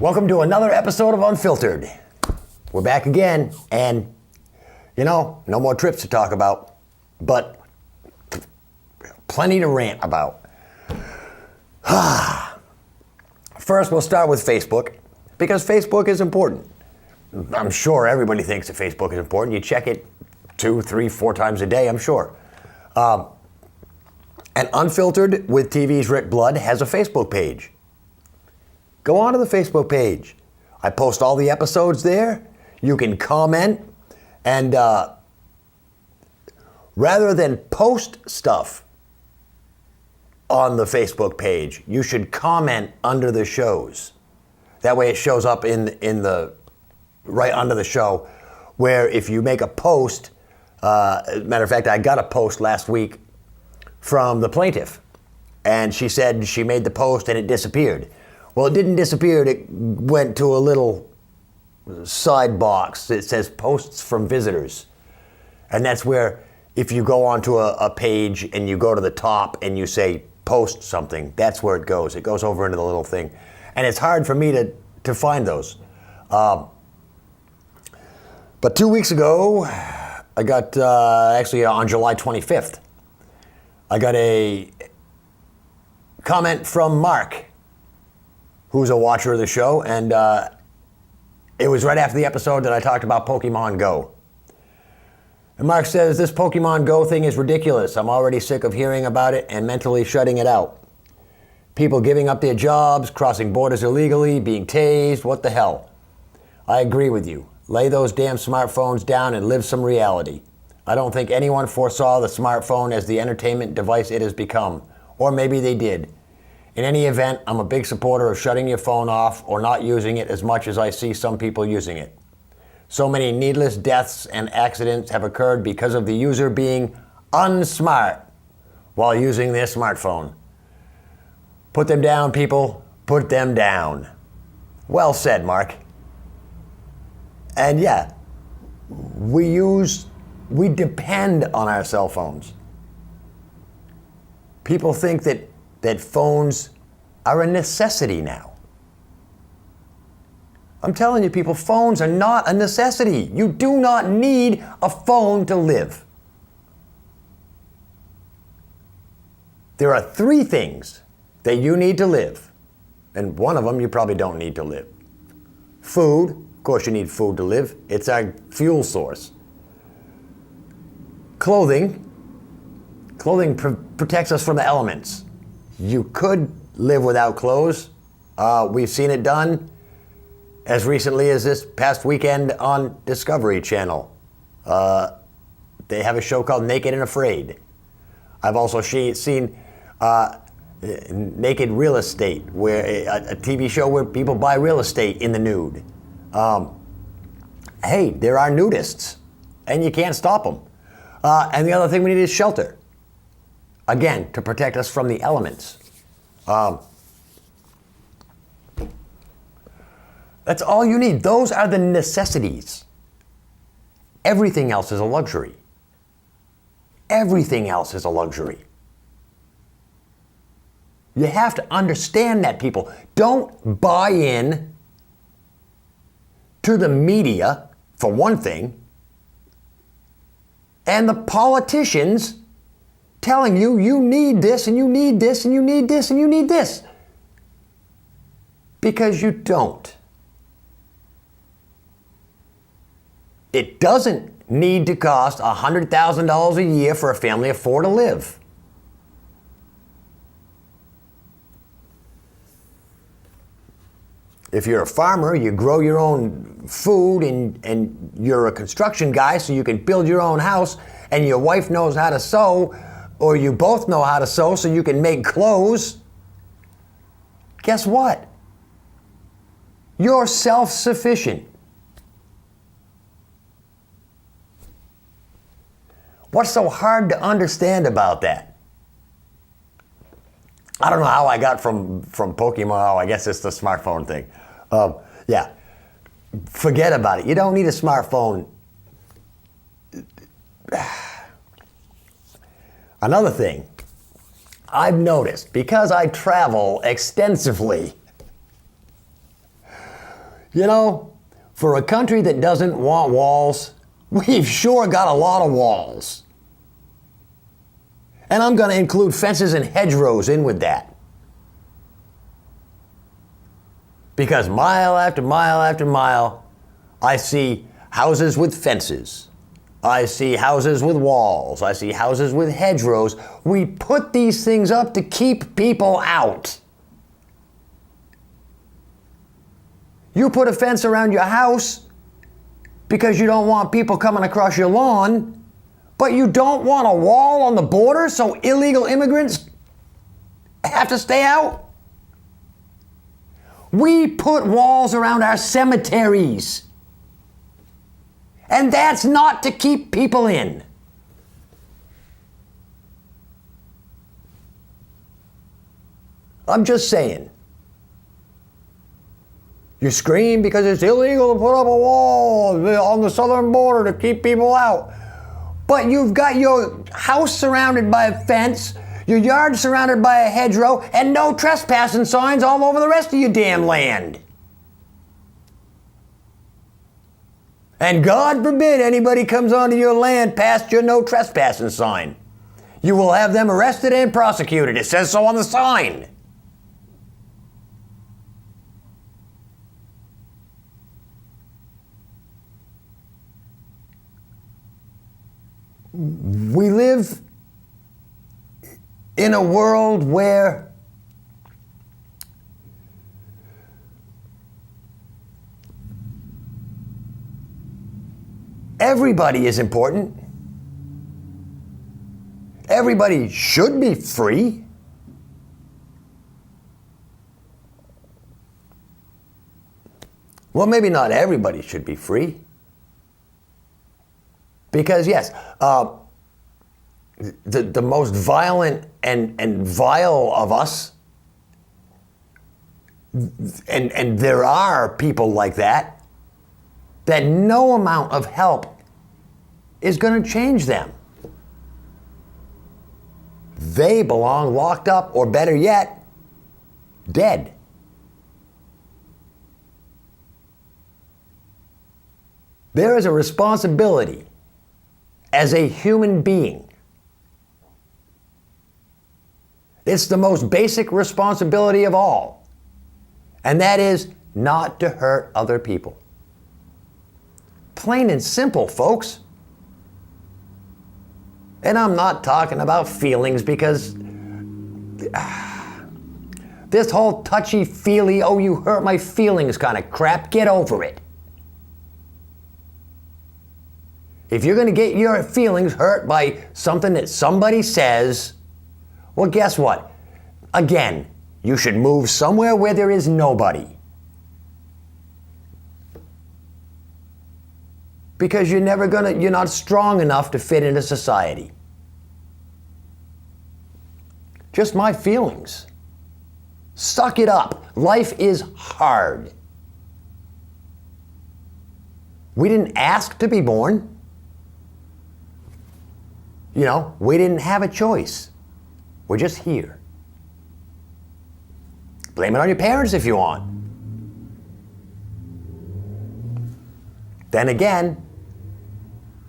Welcome to another episode of Unfiltered. We're back again, and no more trips to talk about, but plenty to rant about. First, we'll start with Facebook, because Facebook is important. I'm sure everybody thinks that Facebook is important. You check it 2, 3, 4 times a day, I'm sure. And Unfiltered with TV's Rick Blood has a Facebook page. Go on to the Facebook page. I post all the episodes there. You can comment, and rather than post stuff on the Facebook page, you should comment under the shows. That way it shows up in the right under the show, where if you make a post, as a matter of fact, I got a post last week from the plaintiff, and she said she made the post and it disappeared. Well, it didn't disappear. It went to a little side box that says posts from visitors. And that's where, if you go onto a page and you go to the top and you say post something, that's where it goes. It goes over into the little thing. And it's hard for me to find those. But 2 weeks ago, I got, actually on July 25th, I got a comment from Mark, who's a watcher of the show, and it was right after the episode that I talked about Pokemon Go. And Mark says, "This Pokemon Go thing is ridiculous. I'm already sick of hearing about it and mentally shutting it out. People giving up their jobs, crossing borders illegally, being tased, what the hell? I agree with you. Lay those damn smartphones down and live some reality. I don't think anyone foresaw the smartphone as the entertainment device it has become. Or maybe they did. In any event, I'm a big supporter of shutting your phone off or not using it as much as I see some people using it. So many needless deaths and accidents have occurred because of the user being unsmart while using their smartphone. Put them down, people. Put them down." Well said, Mark. And yeah, we depend on our cell phones. People think that phones are a necessity now. I'm telling you, people, phones are not a necessity. You do not need a phone to live. There are 3 things that you need to live, and one of them you probably don't need to live. Food. Of course you need food to live. It's our fuel source. Clothing. Clothing protects us from the elements. You could live without clothes. We've seen it done as recently as this past weekend on Discovery Channel. They have a show called Naked and Afraid. I've also seen Naked Real Estate, where a TV show where people buy real estate in the nude. Hey, there are nudists, and you can't stop them. And the other thing we need is shelter. Again, to protect us from the elements. That's all you need. Those are the necessities. Everything else is a luxury. Everything else is a luxury. You have to understand that, people. Don't buy in to the media, for one thing, and the politicians telling you you need this and you need this and you need this and you need this. Because you don't. It doesn't need to cost $100,000 a year for a family of 4 to live. If you're a farmer, you grow your own food, and you're a construction guy, so you can build your own house, and your wife knows how to sew, or you both know how to sew, so you can make clothes. Guess what? You're self-sufficient. What's so hard to understand about that? I don't know how I got from Pokemon. Oh, I guess it's the smartphone thing. Yeah, forget about it. You don't need a smartphone. Another thing I've noticed, because I travel extensively, You know, for a country that doesn't want walls, we've sure got a lot of walls. And I'm going to include fences and hedgerows in with that. Because mile after mile after mile, I see houses with fences. I see houses with walls. I see houses with hedgerows. We put these things up to keep people out. You put a fence around your house because you don't want people coming across your lawn, but you don't want a wall on the border so illegal immigrants have to stay out? We put walls around our cemeteries. And that's not to keep people in. I'm just saying. You scream because it's illegal to put up a wall on the southern border to keep people out. But you've got your house surrounded by a fence, your yard surrounded by a hedgerow, and no trespassing signs all over the rest of your damn land. And God forbid anybody comes onto your land past your no trespassing sign. You will have them arrested and prosecuted. It says so on the sign. We live in a world where everybody is important. Everybody should be free. Well, maybe not everybody should be free. Because yes, the most violent and vile of us, and there are people like that no amount of help is going to change them. They belong locked up, or better yet, dead. There is a responsibility as a human being. It's the most basic responsibility of all, and that is not to hurt other people. Plain and simple, folks. And I'm not talking about feelings, because this whole touchy-feely, oh, you hurt my feelings kind of crap, get over it. If you're going to get your feelings hurt by something that somebody says, well, guess what? Again, you should move somewhere where there is nobody. Because you're not strong enough to fit into society. Just my feelings. Suck it up. Life is hard. We didn't ask to be born. You know, we didn't have a choice. We're just here. Blame it on your parents if you want. Then again,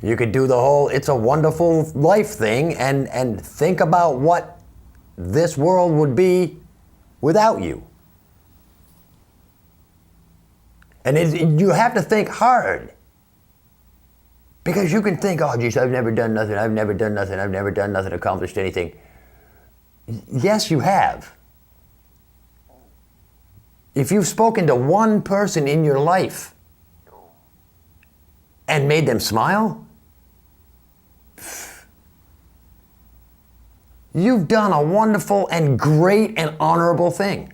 you could do the whole It's a Wonderful Life thing and think about what this world would be without you. And you have to think hard. Because you can think, oh, geez, I've never done nothing, accomplished anything. Yes, you have. If you've spoken to one person in your life and made them smile, you've done a wonderful and great and honorable thing.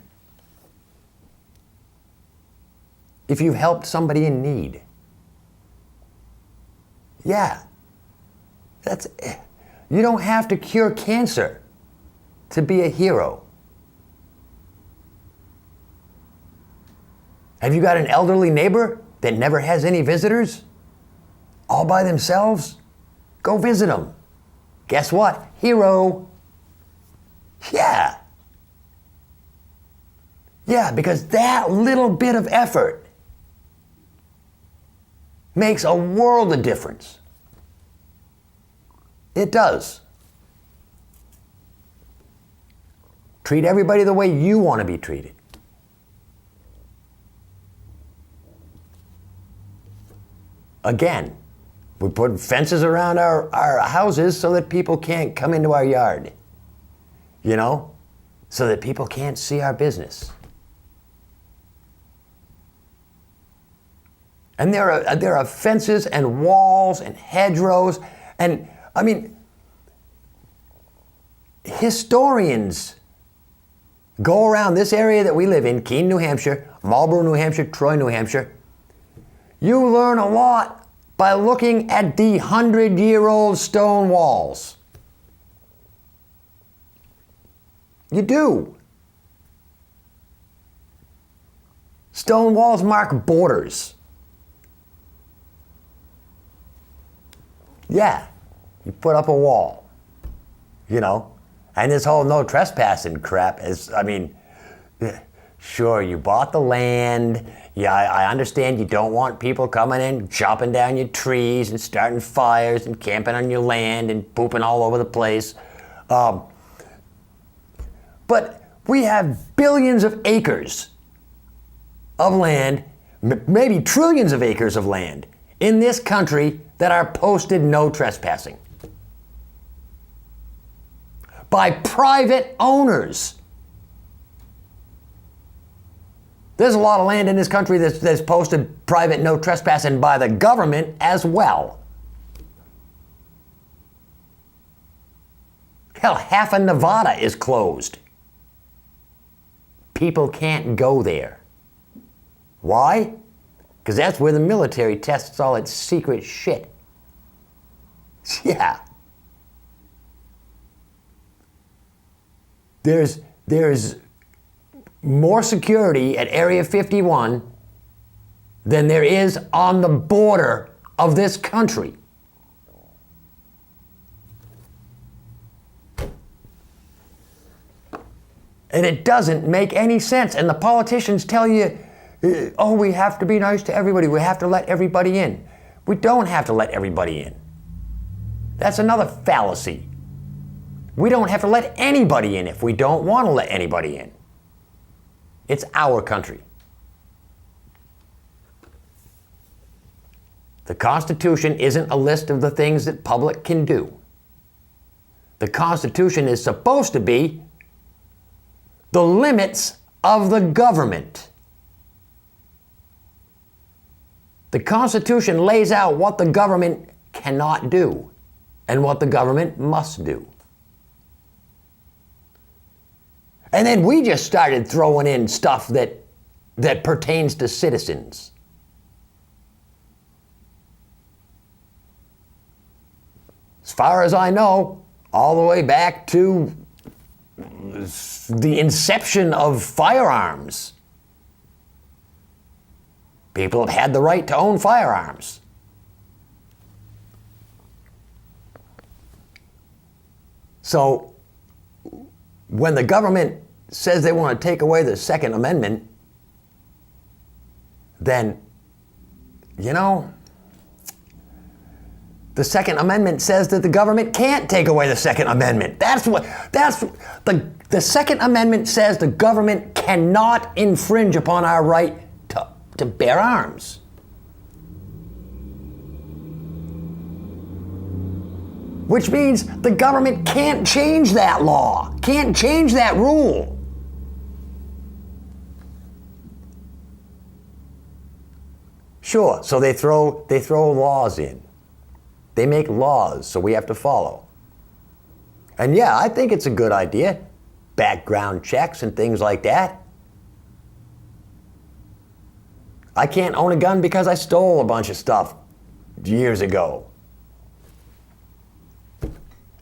If you've helped somebody in need. Yeah, you don't have to cure cancer to be a hero. Have you got an elderly neighbor that never has any visitors? All by themselves? Go visit them. Guess what? Hero. Yeah. Yeah, because that little bit of effort makes a world of difference. It does. Treat everybody the way you want to be treated. Again, we put fences around our houses so that people can't come into our yard. You know? So that people can't see our business. And there are fences and walls and hedgerows. And, I mean, historians go around this area that we live in, Keene, New Hampshire, Marlborough, New Hampshire, Troy, New Hampshire. You learn a lot by looking at the 100-year-old stone walls. You do. Stone walls mark borders. Yeah, you put up a wall, you know. And this whole no trespassing crap is, I mean, sure, you bought the land. Yeah, I understand you don't want people coming in, chopping down your trees and starting fires and camping on your land and pooping all over the place. But we have billions of acres of land, maybe trillions of acres of land in this country that are posted no trespassing by private owners. There's a lot of land in this country that's posted private no trespassing by the government as well. Hell, half of Nevada is closed. People can't go there. Why? Because that's where the military tests all its secret shit. Yeah. There's more security at Area 51 than there is on the border of this country. And it doesn't make any sense. And the politicians tell you, oh, we have to be nice to everybody. We have to let everybody in. We don't have to let everybody in. That's another fallacy. We don't have to let anybody in if we don't want to let anybody in. It's our country. The Constitution isn't a list of the things that public can do. The Constitution is supposed to be the limits of the government. The Constitution lays out what the government cannot do and what the government must do. And then we just started throwing in stuff that pertains to citizens. As far as I know, all the way back to the inception of firearms, people have had the right to own firearms. So when the government says they want to take away the Second Amendment, then, you know, the Second Amendment says that the government can't take away the Second Amendment. The Second Amendment says the government cannot infringe upon our right to bear arms. Which means the government can't change that law, can't change that rule. Sure, so they throw laws in. They make laws, so we have to follow. And yeah, I think it's a good idea. Background checks and things like that. I can't own a gun because I stole a bunch of stuff years ago.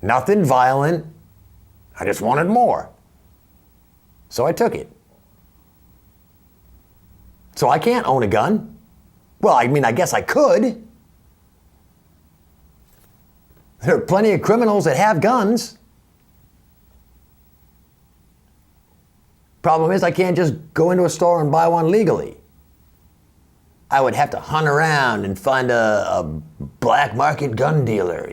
Nothing violent. I just wanted more. So I took it. So I can't own a gun. Well, I mean, I guess I could. There are plenty of criminals that have guns. Problem is, I can't just go into a store and buy one legally. I would have to hunt around and find a black market gun dealer,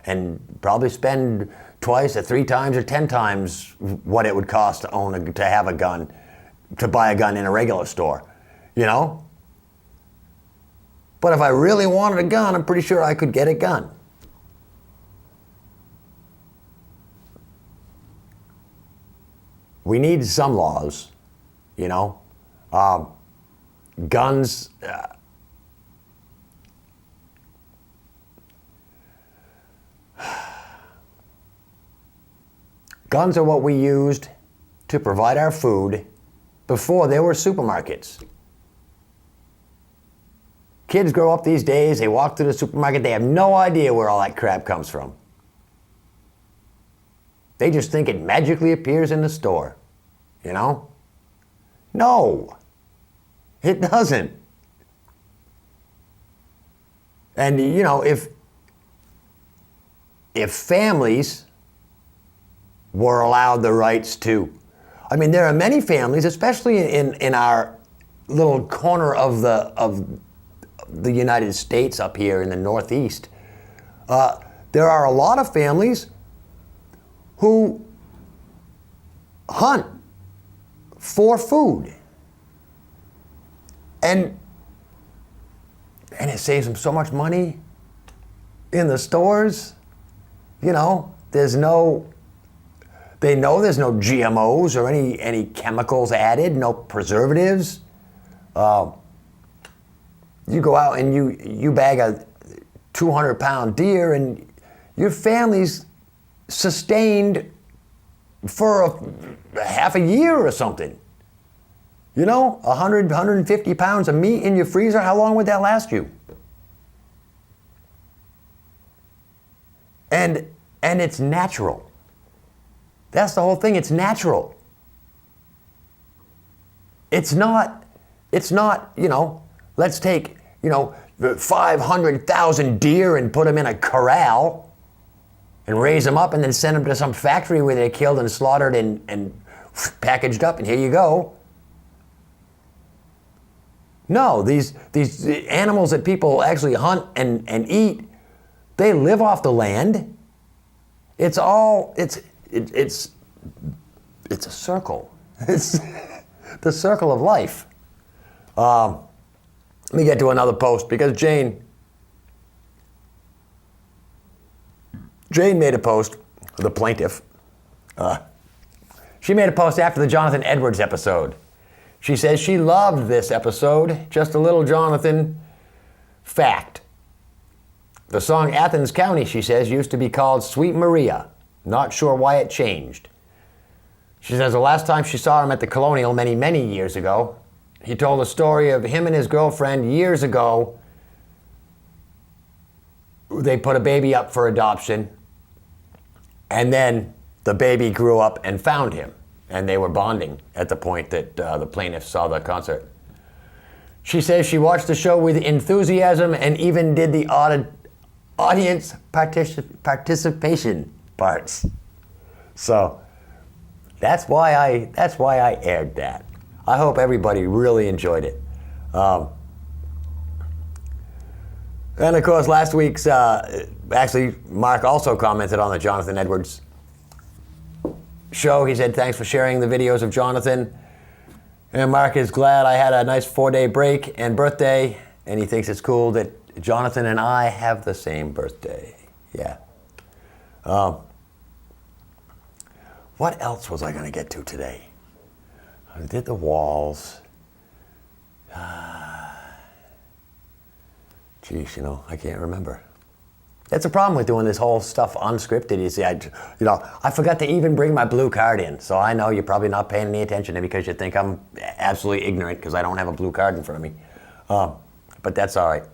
and probably spend twice or 3 times or 10 times what it would cost to have a gun, to buy a gun in a regular store, But if I really wanted a gun, I'm pretty sure I could get a gun. We need some laws, guns. Guns are what we used to provide our food before there were supermarkets. Kids grow up these days, they walk through the supermarket, they have no idea where all that crap comes from. They just think it magically appears in the store, No, it doesn't. And, if families were allowed the rights to, there are many families, especially in our little corner of the United States up here in the Northeast, there are a lot of families who hunt for food. And it saves them so much money in the stores. They know there's no GMOs or any chemicals added, no preservatives. You go out and you bag a 200-pound deer and your family's sustained for half a year or something. 100, 150 pounds of meat in your freezer, how long would that last you? And it's natural. That's the whole thing, it's natural. It's not, let's take, 500,000 deer and put them in a corral and raise them up and then send them to some factory where they're killed and slaughtered and packaged up and here you go. No, these animals that people actually hunt and eat, they live off the land. It's a circle. It's the circle of life. Let me get to another post because Jane made a post, the plaintiff. She made a post after the Jonathan Edwards episode. She says she loved this episode. Just a little Jonathan fact. The song Athens County, she says, used to be called Sweet Maria. Not sure why it changed. She says the last time she saw him at the Colonial many, many years ago, he told a story of him and his girlfriend years ago. They put a baby up for adoption, and then the baby grew up and found him, and they were bonding at the point that the plaintiff saw the concert. She says she watched the show with enthusiasm and even did the audience participation parts. So that's why I aired that. I hope everybody really enjoyed it. And of course, last week's, actually, Mark also commented on the Jonathan Edwards show. He said, thanks for sharing the videos of Jonathan. And Mark is glad I had a nice 4-day break and birthday, and he thinks it's cool that Jonathan and I have the same birthday. Yeah. What else was I going to get to today? I did the walls. Geez, I can't remember. That's the problem with doing this whole stuff unscripted. You see, I forgot to even bring my blue card in. So I know you're probably not paying any attention to me because you think I'm absolutely ignorant because I don't have a blue card in front of me. But that's all right.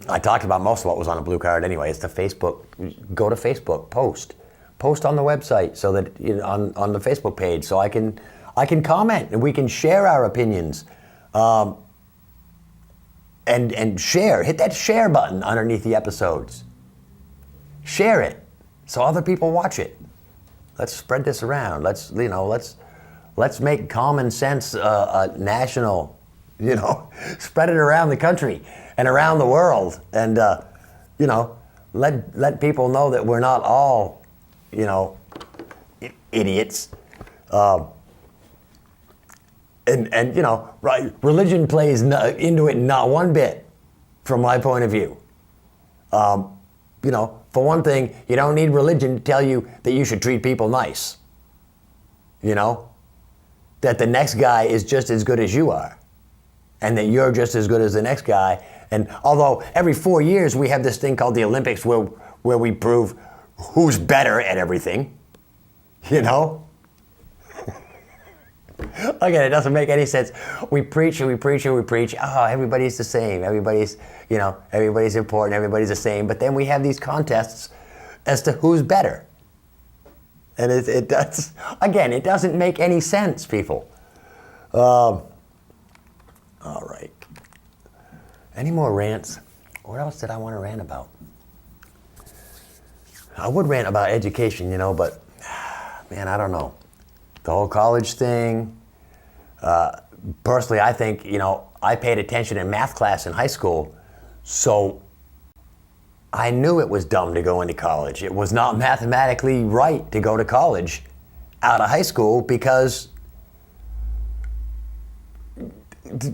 I talked about most of what was on the blue card anyway. It's the Facebook. Go to Facebook, post on the website so that on the Facebook page, so I can comment and we can share our opinions. And share. Hit that share button underneath the episodes. Share it so other people watch it. Let's spread this around. Let's make common sense a national you know, spread it around the country and around the world, and you know, let people know that we're not all, you know, idiots. And you know, right? Religion plays into it not one bit, from my point of view. You know, for one thing, you don't need religion to tell you that you should treat people nice. You know, that the next guy is just as good as you are, and that you're just as good as the next guy. And although every 4 years we have this thing called the Olympics where we prove who's better at everything, you know. Again, it doesn't make any sense. We preach and we preach and we preach. Oh, everybody's the same. Everybody's, you know, everybody's important. Everybody's the same. But then we have these contests as to who's better. And it does, again, it doesn't make any sense, people. All right. Any more rants? What else did I want to rant about? I would rant about education, you know, but man, I don't know. The whole college thing. Personally, I think, you know, I paid attention in math class in high school, so I knew it was dumb to go into college. It was not mathematically right to go to college out of high school because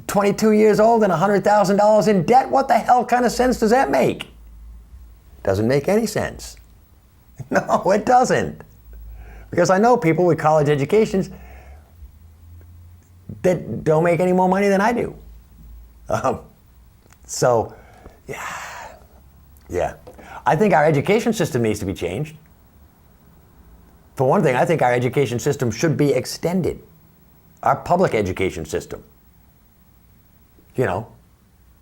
22 years old and $100,000 in debt, what the hell kind of sense does that make? Doesn't make any sense. No, it doesn't. Because I know people with college educations that don't make any more money than I do. So, yeah. I think our education system needs to be changed. For one thing, I think our education system should be extended. Our public education system. You know,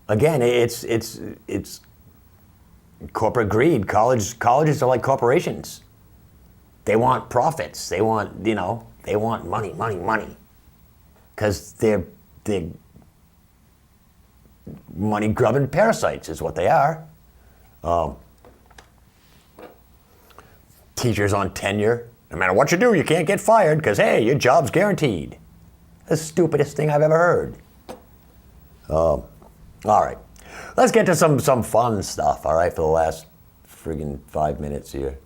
again, it's corporate greed. Colleges are like corporations. They want profits. They want, you know, they want money. Because they're money-grubbing parasites is what they are. Teachers on tenure. No matter what you do, you can't get fired because, hey, your job's guaranteed. The stupidest thing I've ever heard. All right. Let's get to some fun stuff, all right, for the last friggin' 5 minutes here.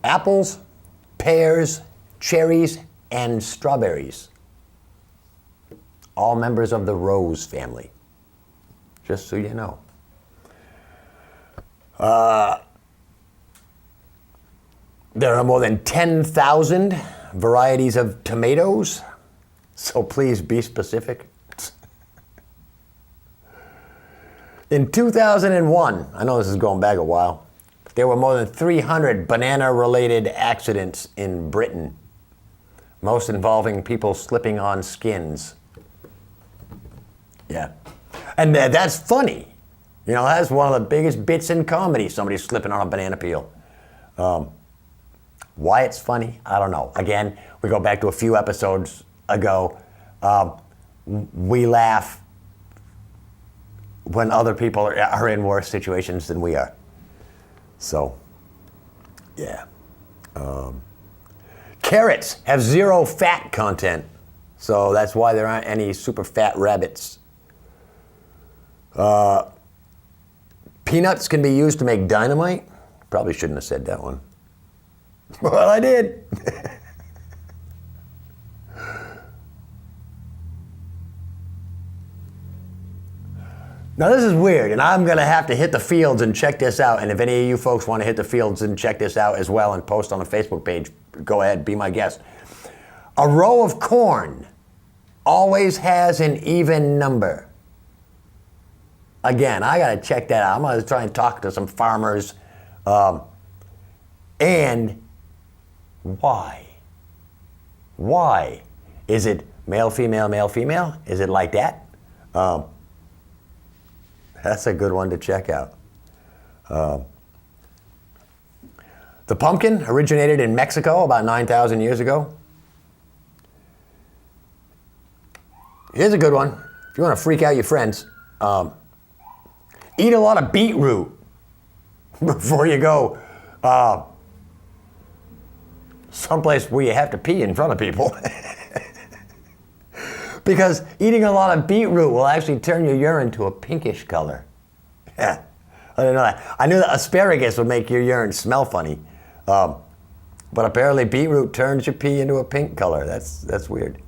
Apples, pears, cherries, and strawberries. All members of the rose family. Just so you know. There are more than 10,000 varieties of tomatoes, so please be specific. In 2001, I know this is going back a while, there were more than 300 banana-related accidents in Britain, most involving people slipping on skins. Yeah. And that's funny. You know, that's one of the biggest bits in comedy, somebody slipping on a banana peel. Why it's funny, I don't know. Again, we go back to a few episodes ago. We laugh when other people are in worse situations than we are. So, yeah. Carrots have 0 fat content, so that's why there aren't any super fat rabbits. Peanuts can be used to make dynamite. Probably shouldn't have said that one. Well, I did. Now this is weird, and I'm going to have to hit the fields and check this out. And if any of you folks want to hit the fields and check this out as well and post on the Facebook page, go ahead, be my guest. A row of corn always has an even number. Again, I got to check that out. I'm going to try and talk to some farmers. And why? Why? Is it male, female? Is it like that? That's a good one to check out. The pumpkin originated in Mexico about 9,000 years ago. Here's a good one. If you want to freak out your friends, eat a lot of beetroot before you go someplace where you have to pee in front of people. Because eating a lot of beetroot will actually turn your urine to a pinkish color. Yeah, I didn't know that. I knew that asparagus would make your urine smell funny. But apparently beetroot turns your pee into a pink color. That's weird.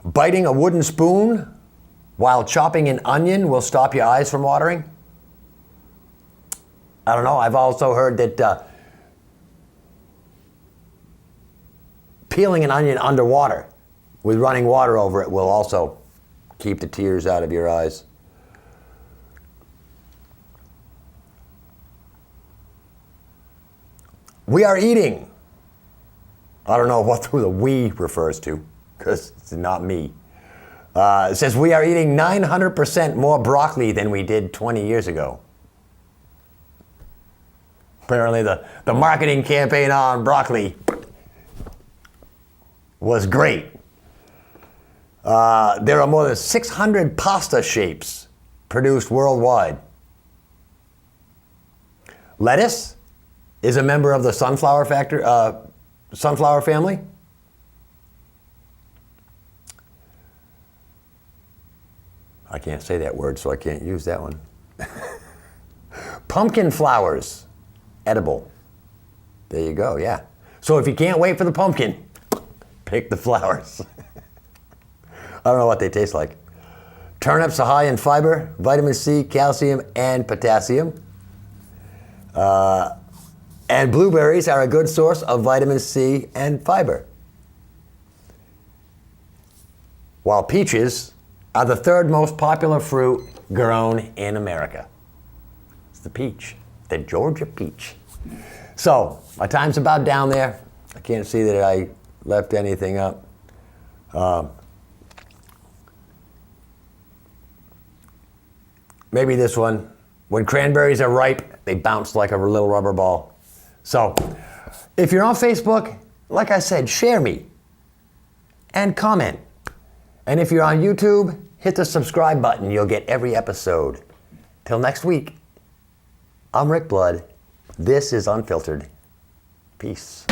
Biting a wooden spoon while chopping an onion will stop your eyes from watering. I don't know. I've also heard that peeling an onion underwater with running water over it will also keep the tears out of your eyes. We are eating. I don't know what the we refers to, because it's not me. It says we are eating 900% more broccoli than we did 20 years ago. Apparently the marketing campaign on broccoli was great. There are more than 600 pasta shapes produced worldwide. Lettuce is a member of the sunflower family. I can't say that word, so I can't use that one. Pumpkin flowers, edible. There you go, yeah. So if you can't wait for the pumpkin, pick the flowers. I don't know what they taste like. Turnips are high in fiber, vitamin C, calcium, and potassium. And blueberries are a good source of vitamin C and fiber. While peaches are the third most popular fruit grown in America. It's the peach, the Georgia peach. So, my time's about down there. I can't see that I left anything up. Maybe this one. When cranberries are ripe, they bounce like a little rubber ball. So, if you're on Facebook, like I said, share me and comment. And if you're on YouTube, hit the subscribe button. You'll get every episode. Till next week, I'm Rick Blood. This is Unfiltered. Peace.